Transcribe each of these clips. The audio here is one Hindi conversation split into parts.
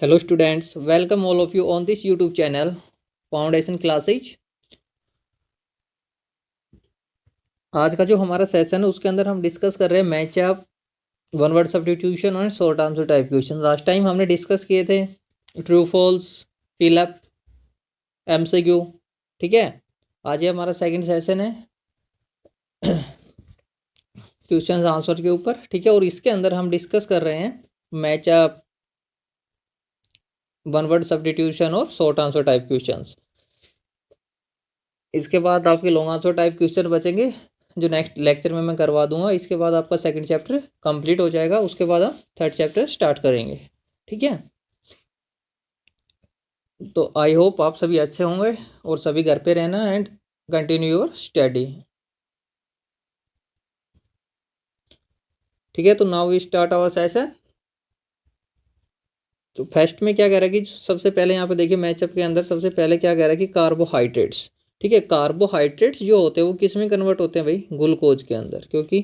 Hello students, welcome all of you on this YouTube channel foundation classes. आज का जो हमारा सेशन है उसके अंदर हम डिस्कस कर रहे हैं match up, one word substitution और short answer type question. Last time हमने डिस्कस किए थे true false, fill up, MCQ. ठीक है, आज ये हमारा सेकंड सेशन है क्वेश्चन आंसर के ऊपर। ठीक है, और इसके अंदर हम डिस्कस कर रहे हैं match up, one word substitution और शॉर्ट आंसर टाइप क्वेश्चंस। इसके बाद आपके लॉन्ग आंसर टाइप क्वेश्चन बचेंगे जो नेक्स्ट लेक्चर में मैं करवा दूंगा। इसके बाद आपका सेकंड चैप्टर कंप्लीट हो जाएगा, उसके बाद हम थर्ड चैप्टर स्टार्ट करेंगे। ठीक है, तो आई होप आप सभी अच्छे होंगे और सभी घर पे रहना एंड कंटिन्यू योर स्टडी। ठीक है, तो now we start our session. तो फर्स्ट में क्या कह रहा है कि सबसे पहले यहाँ पे देखिए मैचअप के अंदर सबसे पहले क्या कह रहा है कि कार्बोहाइड्रेट्स। ठीक है, कार्बोहाइड्रेट्स जो होते हैं वो किस में कन्वर्ट होते हैं भाई? ग्लूकोज के अंदर। क्योंकि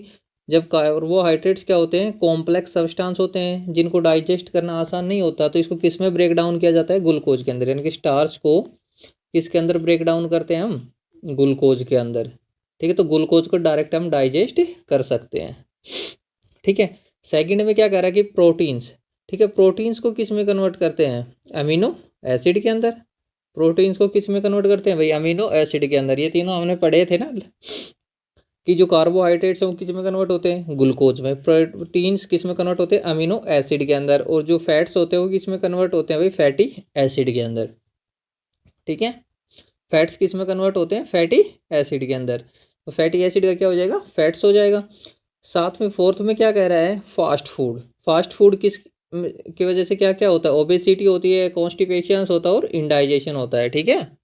जब कार्बोहाइड्रेट्स क्या होते हैं? कॉम्प्लेक्स सब्सटेंस होते हैं जिनको डाइजेस्ट करना आसान नहीं होता, तो इसको किस में ब्रेक डाउन किया जाता है? ग्लूकोज के अंदर। यानी कि स्टार्च को किसके अंदर ब्रेक डाउन करते हैं हम? ग्लूकोज के अंदर। ठीक है, तो ग्लूकोज को डायरेक्ट हम डाइजेस्ट कर सकते हैं। ठीक है, सेकंड में क्या कह रहा है कि प्रोटीन्स। ठीक है, प्रोटीन्स को किस में कन्वर्ट करते हैं? अमीनो एसिड के अंदर। प्रोटीन्स को किस में कन्वर्ट करते हैं भाई? अमीनो एसिड के अंदर। ये तीनों हमने पढ़े थे ना कि जो कार्बोहाइड्रेट्स हैं वो किस में कन्वर्ट होते हैं? ग्लूकोज में। प्रोटीन्स किस में कन्वर्ट होते हैं? अमीनो एसिड के अंदर। और जो फैट्स होते हैं वो किस में कन्वर्ट होते हैं भाई? फैटी एसिड के अंदर। ठीक है, फैट्स किस में कन्वर्ट होते हैं? फैटी एसिड के अंदर। तो फैटी एसिड का क्या हो जाएगा? फैट्स हो जाएगा। साथ में फोर्थ में क्या कह रहा है? Fast food. फास्ट फूड किस की वजह से क्या क्या होता है? ओबेसिटी होती है, कॉन्स्टिपेशन होता है और इंडाइजेशन होता है। ठीक है,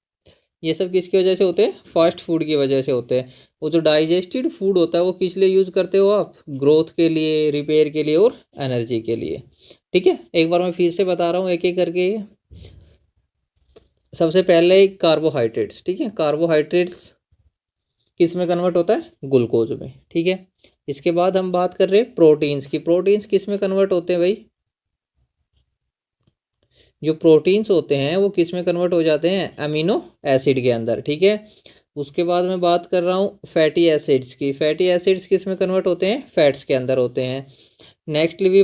ये सब किसकी वजह से होते हैं? फास्ट फूड की वजह से होते हैं। वो जो डाइजेस्टेड फूड होता है वो किस लिए यूज करते हो आप? ग्रोथ के लिए, रिपेयर के लिए और एनर्जी के लिए। ठीक है, एक बार मैं फिर से बता रहा हूँ एक एक करके। सबसे पहले कार्बोहाइड्रेट्स। ठीक है, कार्बोहाइड्रेट्स किस में कन्वर्ट होता है? ग्लूकोज में। ठीक है, इसके बाद हम बात कर रहे हैं प्रोटीन्स की। प्रोटीन्स किस में कन्वर्ट होते हैं भाई? जो प्रोटीन्स होते हैं वो किस में कन्वर्ट हो जाते हैं? अमीनो एसिड के अंदर। ठीक है, उसके बाद मैं बात कर रहा हूँ फैटी एसिड्स की। फैटी एसिड्स किस में कन्वर्ट होते हैं? फैट्स के अंदर होते हैं। नेक्स्टली भी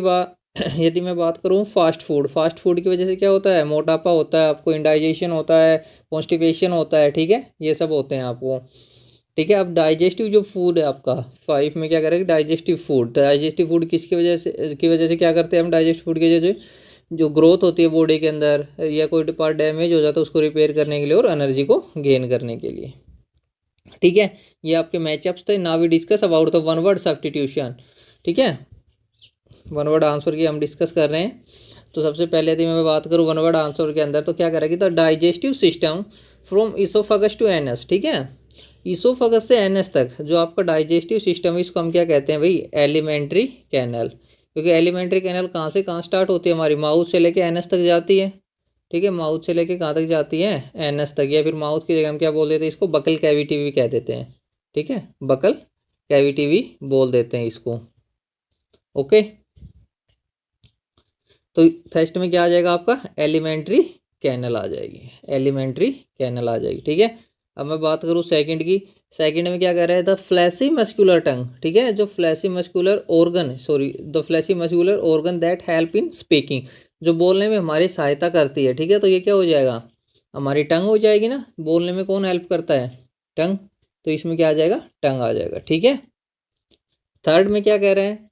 यदि मैं बात करूँ फास्ट फूड। फास्ट फूड की वजह से क्या होता है? मोटापा होता है आपको, इंडाइजेशन होता है, कॉन्स्टिपेशन होता है। ठीक है, ये सब होते हैं आपको। ठीक है, अब डाइजेस्टिव जो फूड है आपका, फाइव में क्या करेंगे? Digestive food. डाइजेस्टिव फूड किसकी वजह से क्या करते हैं हम? डाइजेस्टिव फूड की वजह से जो ग्रोथ होती है बॉडी के अंदर या कोई पार्ट डैमेज हो जाता है उसको रिपेयर करने के लिए और एनर्जी को गेन करने के लिए। ठीक है, ये आपके मैचअप्स थे। Now we discuss about the one word substitution. ठीक है, वन वर्ड आंसर की हम डिस्कस कर रहे हैं। तो सबसे पहले यदि मैं बात करूँ वन वर्ड आंसर के अंदर तो क्या करेगी? The digestive system from oesophagus to anus. ठीक है, इसोफगस से एनएस तक जो आपका डाइजेस्टिव सिस्टम है इसको हम क्या कहते हैं भाई? Alimentary canal. क्योंकि एलिमेंट्री कैनल कहाँ से कहाँ स्टार्ट होती है? हमारी माउथ से लेके एनएस तक जाती है। ठीक है, माउथ से लेके कहाँ तक जाती है? एनएस तक। या फिर माउथ की जगह हम क्या बोल देते हैं? इसको बकल कैविटी भी कह देते हैं। ठीक है, बकल कैविटी भी बोल देते हैं इसको। ओके, तो फर्स्ट में क्या आ जाएगा आपका? एलिमेंट्री कैनल आ जाएगी। एलिमेंट्री कैनल आ जाएगी। ठीक है, अब मैं बात करूँ सेकंड की। सेकंड में क्या कह रहा है? द फ्लैसी मस्कुलर टंग। ठीक है, जो fleshy muscular organ, sorry, the fleshy muscular organ that help in speaking, जो बोलने में हमारी सहायता करती है। ठीक है, तो ये क्या हो जाएगा? हमारी टंग हो जाएगी ना। बोलने में कौन हेल्प करता है? टंग। तो इसमें क्या आ जाएगा? टंग आ जाएगा। ठीक है, थर्ड में क्या कह रहे हैं?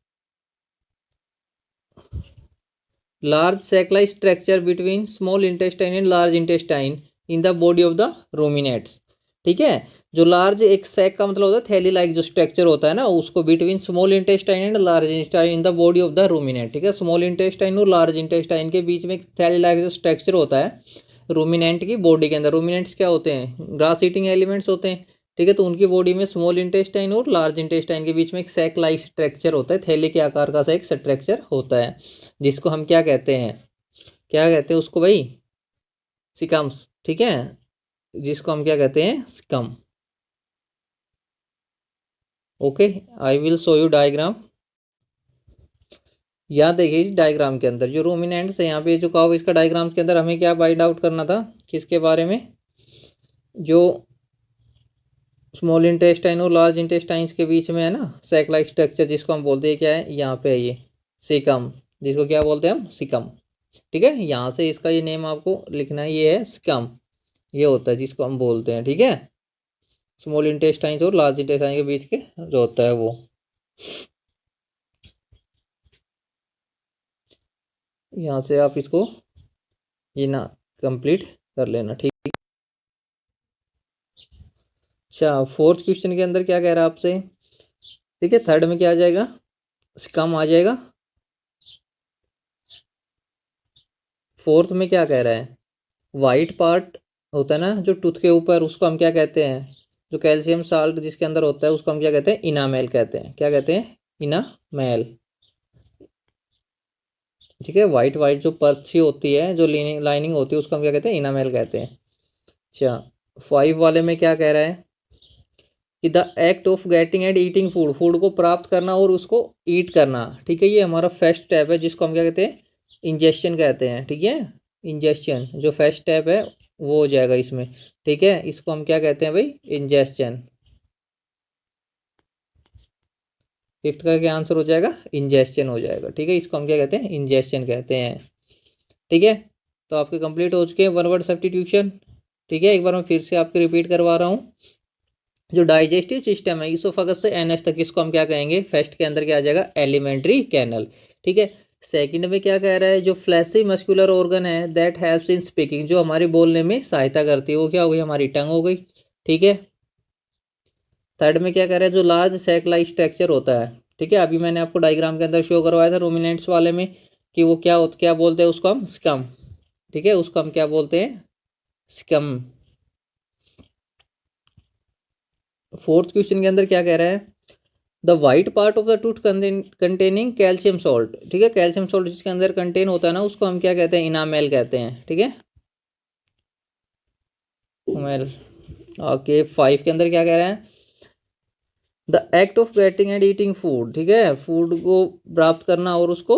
Large saclike structure between small intestine and large intestine in the body of the ruminants. ठीक है, जो लार्ज एक सैक का मतलब होता है थैली लाइक जो स्ट्रक्चर होता है ना, उसको between small intestine and large intestine in the body of the ruminate. ठीक है, स्मॉल इंटेस्टाइन और लार्ज इंटेस्टाइन के बीच में एक थैली लाइक जो स्ट्रक्चर होता है रूमिनेंट की बॉडी के अंदर। रूमिनेंट्स क्या होते हैं? ग्रास ईटिंग एलिमेंट्स होते हैं। ठीक है, तो उनकी बॉडी में स्मॉल इंटेस्टाइन और लार्ज इंटेस्टाइन के बीच में एक सैक लाइक स्ट्रक्चर होता है, थैली के आकार का सा एक स्ट्रक्चर होता है, जिसको हम क्या कहते हैं? क्या कहते हैं उसको भाई? सिकम्स। ठीक है, जिसको हम क्या कहते हैं? Caecum. Okay, I will show you diagram. यहाँ देखिए इस डायग्राम के अंदर जो रूमिनेंट्स है, यहाँ पे जो कहा इसका डायग्राम के अंदर हमें क्या फाइंड आउट करना था, किसके बारे में, जो स्मॉल इंटेस्टाइन और लार्ज इंटेस्टाइन्स के बीच में है ना सैक लाइक स्ट्रक्चर, जिसको हम बोलते हैं क्या है, यहाँ पे है ये सिकम, जिसको क्या बोलते हैं हम, सिकम। ठीक है, यहाँ से इसका ये नेम आपको लिखना है, ये है सिकम, ये होता है जिसको हम बोलते हैं। ठीक है, स्मॉल इंटेस्टाइन्स और लार्ज इंटेस्टाइन के बीच के जो होता है वो। यहाँ से आप इसको ये ना कंप्लीट कर लेना। ठीक, अच्छा फोर्थ क्वेश्चन के अंदर क्या कह रहा है आपसे, ठीक है, थर्ड में क्या आ जाएगा, स्कम आ जाएगा। फोर्थ में क्या कह रहा है, वाइट पार्ट होता है ना जो टूथ के ऊपर, उसको हम क्या कहते हैं, जो कैल्शियम साल्ट जिसके अंदर होता है उसको हम क्या कहते हैं, इनामेल कहते हैं। क्या कहते हैं, इनामेल। ठीक है, वाइट वाइट जो परत सी होती है, जो लाइनिंग होती है, उसको हम क्या कहते हैं, इनामेल कहते हैं। अच्छा, 5 वाले में क्या कह रहा है कि the act of getting and eating food, food को प्राप्त करना और उसको ईट करना। ठीक है, ये हमारा फर्स्ट स्टेप है जिसको हम क्या कहते हैं, इंजेस्शन कहते हैं। ठीक है, इंजेस्शन जो फर्स्ट स्टेप है वो हो जाएगा इसमें। ठीक है, इसको हम क्या कहते हैं भाई, इंजेस्शन। फिफ्थ का क्या आंसर हो जाएगा, इंजेस्शन हो जाएगा। ठीक है, इसको हम क्या कहते हैं, इंजेस्शन कहते हैं। ठीक है, तो आपके कंप्लीट हो चुके हैं वन वर्ड सब्स्टिट्यूशन। ठीक है, एक बार मैं फिर से आपके रिपीट करवा रहा हूँ। जो डाइजेस्टिव सिस्टम है इसोफेगस से एनएस तक, इसको हम क्या कहेंगे, फर्स्ट के अंदर क्या आ जाएगा, एलिमेंट्री कैनल। ठीक है, सेकंड में क्या कह रहा है, जो फ्लैसी मस्कुलर ऑर्गन है दैट हेल्प्स इन स्पीकिंग, जो हमारी बोलने में सहायता करती है, वो क्या हो गई, हमारी टंग हो गई। ठीक है, थर्ड में क्या कह रहा है, जो लार्ज सैक लाइक स्ट्रक्चर होता है। ठीक है, अभी मैंने आपको डायग्राम के अंदर शो करवाया था रूमिनेंट्स वाले में कि वो क्या बोलते हैं उसको हम, स्कम। ठीक है, उसको हम क्या बोलते हैं, स्कम। फोर्थ क्वेश्चन के अंदर क्या कह रहा है, the white part of the tooth containing calcium salt. ठीक है, कैल्शियम सॉल्ट जिसके अंदर कंटेन होता है ना, उसको हम क्या कहते हैं, इनामेल कहते हैं। ठीक है, इनामेल। ओके, 5 के अंदर क्या कह रहा है, the act of getting and eating food. ठीक है, फूड को प्राप्त करना और उसको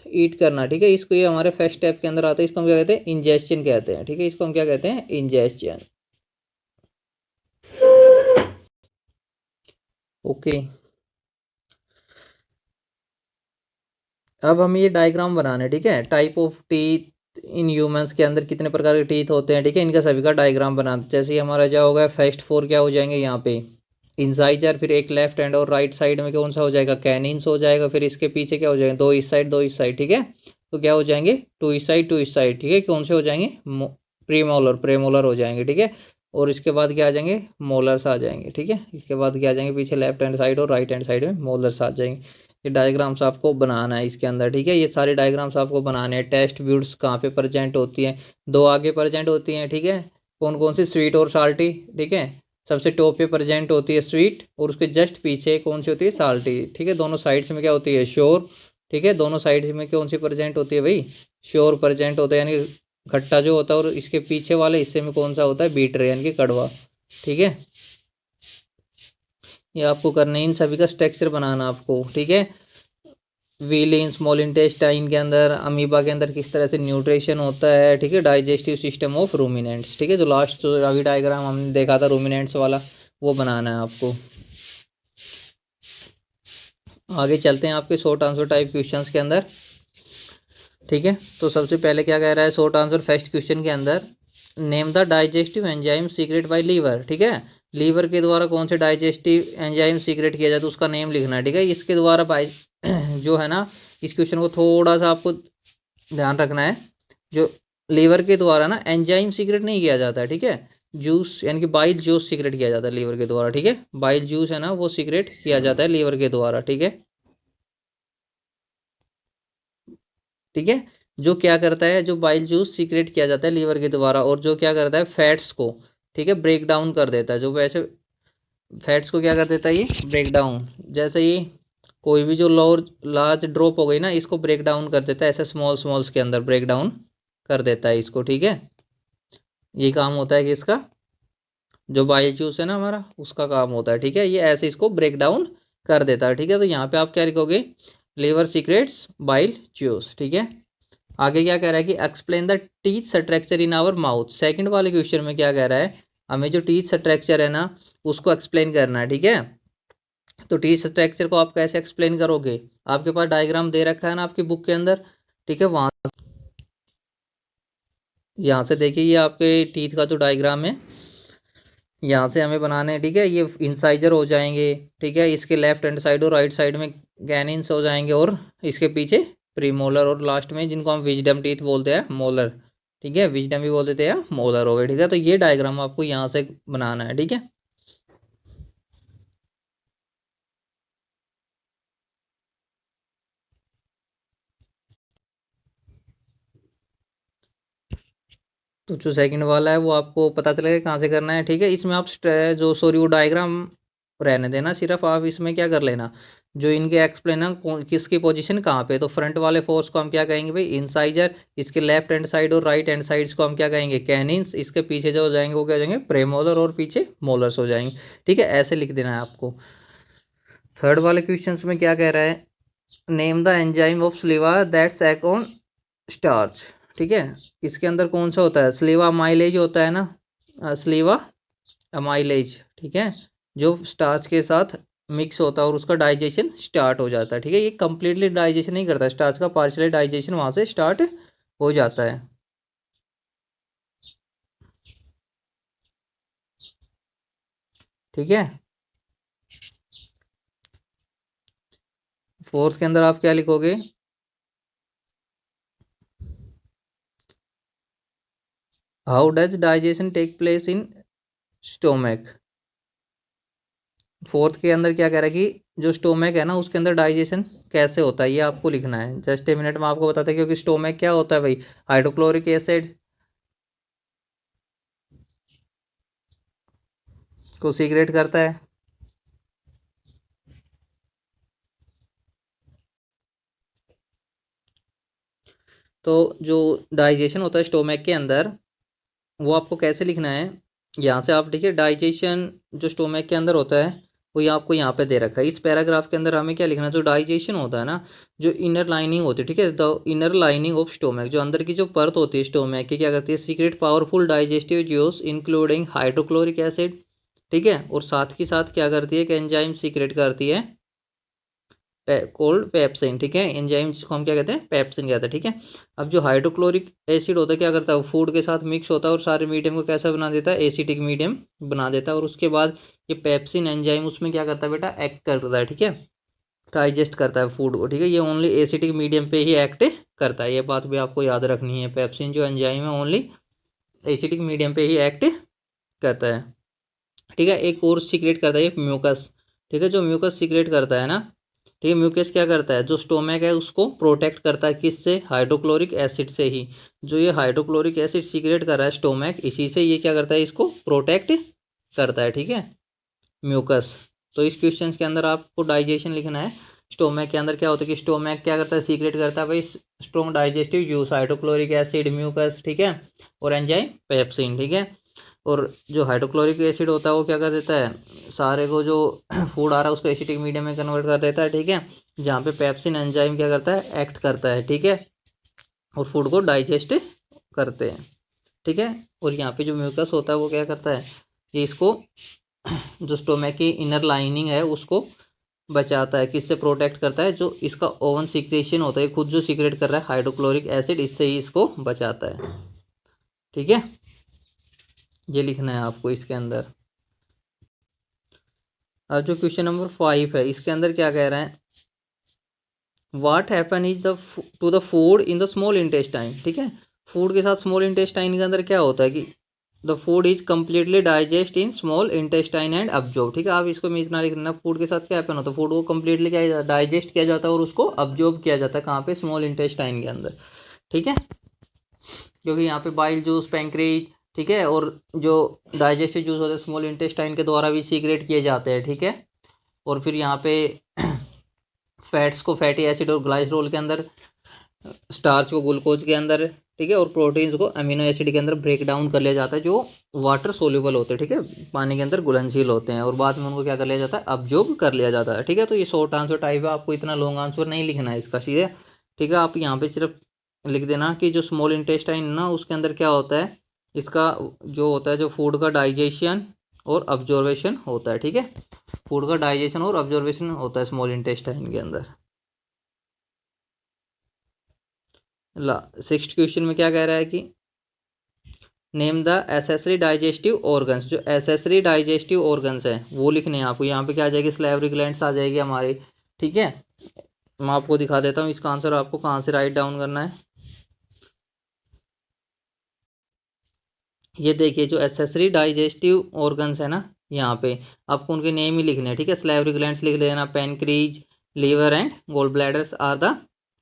ईट करना। ठीक है, इसको ये हमारे फर्स्ट स्टेप के अंदर आता है, इसको हम क्या कहते हैं, इंजेस्शन कहते हैं। ठीक है, इसको हम क्या कहते हैं, इंजेस्शन। ओके, अब हमें ये डायग्राम बनाना है। ठीक है, type of teeth in humans के अंदर कितने प्रकार के टीथ होते हैं। ठीक है, इनका सभी का डायग्राम बनाते हैं। जैसे ही हमारा क्या होगा, फर्स्ट 4 क्या हो जाएंगे यहाँ पे, इंसाइजर, फिर एक लेफ्ट हैंड और राइट साइड में कौन सा हो जाएगा, कैनिन्स हो जाएगा। फिर इसके पीछे क्या हो जाएगा, 2 इस साइड 2 इस साइड। ठीक है, तो क्या हो जाएंगे, 2 इस साइड 2 इस साइड। ठीक है, कौन से हो जाएंगे, प्रीमोलर प्रेमोलर हो जाएंगे। ठीक है, और इसके बाद क्या आ जाएंगे, मोलर्स आ जाएंगे। ठीक है, इसके बाद क्या आ जाएंगे, पीछे लेफ्ट हैंड साइड और राइट हैंड साइड में मोलर्स आ जाएंगे। ये डायग्राम्स आपको बनाना है इसके अंदर। ठीक है, ये सारे डायग्राम्स आपको बनाने हैं। टेस्ट ब्यूट्स कहाँ पे प्रेजेंट होती हैं, 2 आगे प्रेजेंट होती हैं। ठीक है, कौन कौन सी, स्वीट और साल्टी। ठीक है, सबसे टॉप पे प्रेजेंट होती है स्वीट, और उसके जस्ट पीछे कौन सी होती है, साल्टी। ठीक है, दोनों साइड्स में क्या होती है, श्योर। ठीक है, दोनों साइड्स में कौन सी प्रेजेंट होती है भाई, श्योर प्रेजेंट होता है, यानी खट्टा जो होता है, और इसके पीछे वाले हिस्से में कौन सा होता है, बीटर यानी कि कड़वा। ठीक है, ये आपको करना है, इन सभी का स्ट्रक्चर बनाना आपको। ठीक है, व्हील स्मॉल इंटेस्टाइन के अंदर, अमीबा के अंदर किस तरह से न्यूट्रिशन होता है। ठीक है, डाइजेस्टिव सिस्टम ऑफ रूमिनेंट्स। ठीक है, जो लास्ट जो अभी डायग्राम हमने देखा था रूमिनेंट्स वाला, वो बनाना है आपको। आगे चलते हैं आपके शॉर्ट आंसर टाइप क्वेश्चंस के अंदर। ठीक है, तो सबसे पहले क्या कह रहा है, शॉर्ट आंसर फर्स्ट क्वेश्चन के अंदर, name the digestive enzyme secrete by liver. ठीक है, लीवर के द्वारा कौन से डाइजेस्टिव एंजाइम सीक्रेट किया जाता है, उसका नेम लिखना है। ठीक है, इसके द्वारा बाई जो है ना, इस क्वेश्चन को थोड़ा सा आपको ध्यान रखना है, जो लीवर के द्वारा ना एंजाइम सीक्रेट नहीं किया जाता है। ठीक है, जूस यानी कि बाइल जूस सीक्रेट किया जाता है लीवर के द्वारा। ठीक है, बाइल जूस है ना, वो सीक्रेट किया जाता है लीवर के द्वारा। ठीक है, ठीक है, जो क्या करता है, जो बाइल जूस सीक्रेट किया जाता है लीवर के द्वारा, और जो क्या करता है, फैट्स को, ठीक है, ब्रेक डाउन कर देता है। जो वैसे फैट्स को क्या कर देता है, ये ब्रेक डाउन, जैसे ये कोई भी जो लोअर लार्ज ड्रॉप हो गई ना, इसको ब्रेक डाउन कर देता है, ऐसे स्मॉल स्मॉल्स के अंदर ब्रेक डाउन कर देता है इसको। ठीक है, ये काम होता है कि इसका जो बाइल जूस है ना हमारा, उसका काम होता है। ठीक है, ये ऐसे इसको ब्रेक डाउन कर देता है। ठीक है, तो यहाँ पे आप क्या लिखोगे, लीवर सीक्रेट्स बाइल जूस। ठीक है, आगे क्या कह रहा है कि explain the teeth structure in our mouth. Second वाले क्वेश्चन में क्या कह रहा है, हमें जो टीथ स्ट्रक्चर है ना उसको एक्सप्लेन करना है। ठीक है, तो टीथ स्ट्रक्चर को आप कैसे एक्सप्लेन करोगे, आपके पास डायग्राम दे रखा है ना आपकी बुक के अंदर। ठीक है, वहाँ यहाँ से देखिए ये आपके टीथ का जो डायग्राम है यहाँ से हमें बनाने हैं। ठीक है, ये इंसाइजर हो जाएंगे। ठीक है, इसके लेफ्ट हैंड साइड और राइट साइड में कैनिन्स हो जाएंगे और इसके पीछे प्रीमोलर और लास्ट में जिनको हम विजडम टीथ बोलते हैं मोलर। ठीक है, विजडम भी बोल देते हैं मोलर हो गए। ठीक है, तो ये डायग्राम आपको यहाँ से बनाना है। ठीक है, तो जो सेकंड वाला है वो आपको पता चलेगा कहाँ से करना है। ठीक है, इसमें आप जो सॉरी वो डायग्राम रहने देना, सिर्फ आप इसमें क्या कर लेना, जो इनके एक्सप्लेन है किसकी पोजीशन कहाँ पे। तो फ्रंट वाले फोर्स को हम क्या कहेंगे भाई इंसाइजर, इसके लेफ्ट हैंड साइड और राइट हैंड साइड्स को हम क्या कहेंगे कैनिन्स, इसके पीछे जो हो जाएंगे वो क्या हो जाएंगे प्रेमोलर और पीछे मोलर्स हो जाएंगे। ठीक है, ऐसे लिख देना है आपको। थर्ड वाले क्वेश्चन में क्या कह रहा है, name the enzyme of saliva that's act on starch. ठीक है, इसके अंदर कौन सा होता है, स्लीवा अमाइलेज होता है ना, स्लीवा अमाइलेज। ठीक है, जो स्टार्च के साथ मिक्स होता है और उसका डाइजेशन स्टार्ट हो जाता है। ठीक है, ये कंप्लीटली डाइजेशन नहीं करता, स्टार्च का पार्शियली डाइजेशन वहाँ से स्टार्ट हो जाता है। ठीक है, फोर्थ के अंदर आप क्या लिखोगे, how does digestion take place in stomach. Fourth के अंदर क्या कह रहा है कि जो स्टोमक है ना उसके अंदर डाइजेशन कैसे होता है, ये आपको लिखना है। जस्ट ए मिनट में आपको बताते हैं, क्योंकि स्टोमक क्या होता है भाई, हाइड्रोक्लोरिक एसिड को सीक्रेट करता है। तो जो डाइजेशन होता है स्टोमक के अंदर वो आपको कैसे लिखना है, यहाँ से आप देखिए डाइजेशन जो स्टोमक के अंदर होता है वो ये आपको यहाँ पे दे रखा है। इस पैराग्राफ के अंदर हमें क्या लिखना है, जो डाइजेशन होता है ना, जो इनर लाइनिंग होती है, ठीक है, the inner lining of stomach, जो अंदर की जो परत होती है स्टोमक की क्या करती है, secret powerful digestive juice including hydrochloric acid. ठीक है, और साथ ही साथ क्या करती है कि एंजाइम सीक्रेट करती है कोल्ड पेप्सिन। ठीक है, एंजाइम जिसको हम क्या कहते हैं पेप्सिन कहते हैं। ठीक है, अब जो हाइड्रोक्लोरिक एसिड होता है क्या करता है, वो फूड के साथ मिक्स होता है और सारे मीडियम को कैसा बना देता है, एसिडिक मीडियम बना देता है। और उसके बाद ये पेप्सिन एंजाइम उसमें क्या करता है बेटा, एक्ट करता है। ठीक है, डाइजेस्ट करता है फूड को। ठीक है, ये ओनली एसिडिक मीडियम पे ही एक्ट करता है, ये बात भी आपको याद रखनी है। पेप्सिन जो एंजाइम है ओनली एसिडिक मीडियम पे ही एक्ट करता है। ठीक है, एक और सीक्रेट करता है म्यूकस। ठीक है, जो म्यूकस सीक्रेट करता है ना, ठीक है, म्यूकस क्या करता है, जो स्टोमक है उसको प्रोटेक्ट करता है, किससे, हाइड्रोक्लोरिक एसिड से ही। जो ये हाइड्रोक्लोरिक एसिड सीक्रेट कर रहा है स्टोमक, इसी से ये क्या करता है, इसको प्रोटेक्ट करता है। ठीक है, म्यूकस। तो इस क्वेश्चन के अंदर आपको डाइजेशन लिखना है। स्टोमक के अंदर क्या होता है कि स्टोमक क्या करता है, सीक्रेट करता है भाई strong digestive juice, hydrochloric acid, mucus. ठीक है, और एंजाइम पेप्सिन। ठीक है, और जो हाइड्रोक्लोरिक एसिड होता है वो क्या कर देता है, सारे को जो फूड आ रहा है उसको एसिडिक मीडियम में कन्वर्ट कर देता है। ठीक है, जहाँ पे पेप्सिन एंजाइम क्या करता है, एक्ट करता है। ठीक है, और फूड को डाइजेस्ट करते हैं। ठीक है, और यहाँ पे जो म्यूकस होता है वो क्या करता है, ये इसको जो स्टोमक की इनर लाइनिंग है उसको बचाता है, किससे प्रोटेक्ट करता है, जो इसका ओवन सीक्रेशन होता है खुद जो सीक्रेट कर रहा है हाइड्रोक्लोरिक एसिड, इससे ही इसको बचाता है। ठीक है, ये लिखना है आपको इसके अंदर। अब जो क्वेश्चन नंबर 5 है इसके अंदर क्या कह रहा है, what happen is the two the food in the small intestine. ठीक है, फूड के साथ स्मॉल इंटेस्टाइन के अंदर क्या होता है कि the food is completely digest in small intestine and absorb. ठीक है, आप इसको इतना लिख लेना, फूड के साथ क्या हैपन होता है, फूड को कम्प्लीटली क्या डाइजेस्ट किया जाता है और उसको अब्जॉर्ब किया जाता है, कहाँ पे, स्मॉल इंटेस्टाइन के अंदर। ठीक है, क्योंकि यहाँ पे बाइल जूस, पैंक्रेज, ठीक है, और जो डाइजेस्टिव जूस होते हैं स्मॉल इंटेस्टाइन के द्वारा भी सीक्रेट किए जाते हैं। ठीक है, और फिर यहाँ पे फैट्स को फैटी एसिड और ग्लाइसरोल के अंदर, स्टार्च को ग्लूकोज के अंदर, ठीक है, और प्रोटीन्स को अमीनो एसिड के अंदर ब्रेक डाउन कर लिया जाता है जो वाटर सोल्यूबल होते हैं, ठीक है, पानी के अंदर घुलनशील होते हैं, और बाद में उनको क्या कर लिया जाता है, अब्जॉर्ब कर लिया जाता है। ठीक है, तो ये शॉर्ट आंसर टाइप है, आपको इतना लॉन्ग आंसर नहीं लिखना है इसका सीधे। ठीक है, आप यहाँ पे सिर्फ लिख देना कि जो स्मॉल इंटेस्टाइन ना उसके अंदर क्या होता है, इसका जो होता है जो फूड का डाइजेशन और ऑब्जर्वेशन होता है। ठीक है, फूड का डाइजेशन और ऑब्जर्वेशन होता है स्मॉल इंटेस्टाइन के अंदर। ला 6th क्वेश्चन में क्या कह रहा है कि name the accessory digestive organs. जो एसेसरी डाइजेस्टिव ऑर्गन्स है वो लिखने हैं आपको। यहाँ पे क्या आ जाएगी, स्लैवरी ग्लैंड्स आ जाएगी हमारी। ठीक है, मैं आपको दिखा देता हूँ इसका आंसर आपको कहाँ से राइट डाउन करना है। ये देखिए जो एसेसरी डाइजेस्टिव ऑर्गन्स है ना, यहाँ पे आपको उनके नेम ही लिखने हैं। ठीक है, स्लैवरी ग्लैंड्स लिख लेना, pancreas, liver and gall bladders are the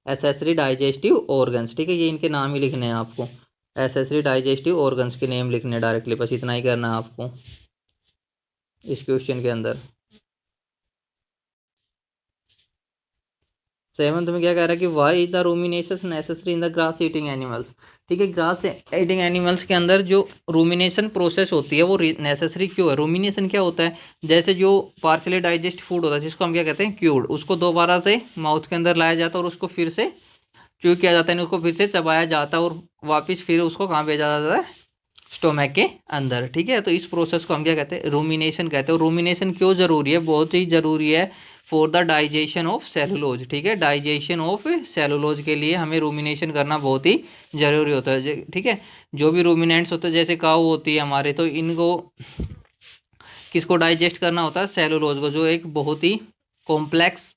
accessory digestive organs. ठीक है, ये इनके नाम ही लिखने हैं आपको, एसेसरी डाइजेस्टिव ऑर्गन्स के नेम लिखने डायरेक्टली, बस इतना ही करना है आपको इस क्वेश्चन के अंदर। 7th में क्या कह रहा है कि why the rumination necessary in the grass eating animals. ठीक है, ग्रास ईटिंग एनिमल्स के अंदर जो रूमिनेशन प्रोसेस होती है वो नेसेसरी क्यों है। रूमिनेशन क्या होता है, जैसे जो पार्शली डाइजेस्ट फूड होता है जिसको हम क्या कहते हैं क्यूड, उसको दोबारा से माउथ के अंदर लाया जाता है और उसको फिर से च्यू किया जाता है, उसको फिर से चबाया जाता है और वापस फिर उसको कहाँ भेजा जाता है, स्टोमक के अंदर। ठीक है, तो इस प्रोसेस को हम क्या कहते हैं, रूमिनेशन कहते हैं। और रूमिनेशन क्यों ज़रूरी है, बहुत ही ज़रूरी है for the digestion of cellulose. ठीक है, डाइजेशन ऑफ सेलुलोज के लिए हमें रूमिनेशन करना बहुत ही ज़रूरी होता है। ठीक है, जो भी रूमिनेंट्स होते हैं जैसे काऊ होती है हमारे, तो इनको किसको डाइजेस्ट करना होता है, सेलुलोज को, जो एक बहुत ही कॉम्प्लेक्स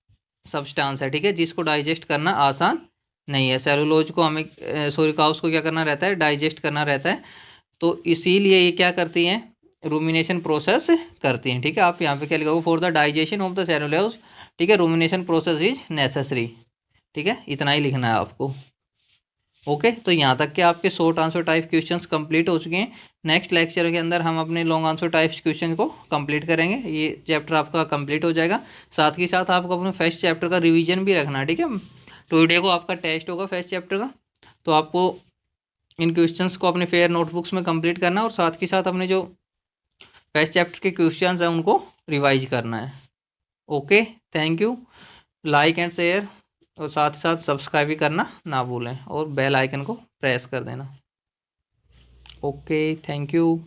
सब्सटेंस है। ठीक है, जिसको डाइजेस्ट करना आसान नहीं है। सेलुलोज को हमें सॉरी काउस को क्या करना रहता है, डाइजेस्ट करना रहता है। तो इसीलिए ये क्या करती हैं, रूमिनेशन प्रोसेस करती हैं। ठीक है, आप यहाँ पे क्या लिखोगे, for the digestion of the cellulose. ठीक है, रूमिनेशन प्रोसेस इज नेसेसरी। ठीक है, इतना ही लिखना है आपको। ओके, तो यहाँ तक के आपके short answer type questions complete हो चुके हैं। नेक्स्ट लेक्चर के अंदर हम अपने लॉन्ग आंसर टाइप्स क्वेश्चन को कंप्लीट करेंगे। ये चैप्टर आपका कंप्लीट हो जाएगा। साथ ही साथ आपको अपने फर्स्ट चैप्टर का रिवीजन भी रखना है। ठीक है, टुडे को आपका टेस्ट होगा फर्स्ट चैप्टर का, तो आपको इन क्वेश्चंस को अपने फेयर नोटबुक्स में कंप्लीट करना है और साथ ही साथ अपने जो फर्स्ट चैप्टर के क्वेश्चंस हैं उनको रिवाइज करना है। Okay, thank you. Like and share और साथ ही साथ सब्सक्राइब भी करना ना भूलें और बेल आइकन को प्रेस कर देना। Okay, thank you.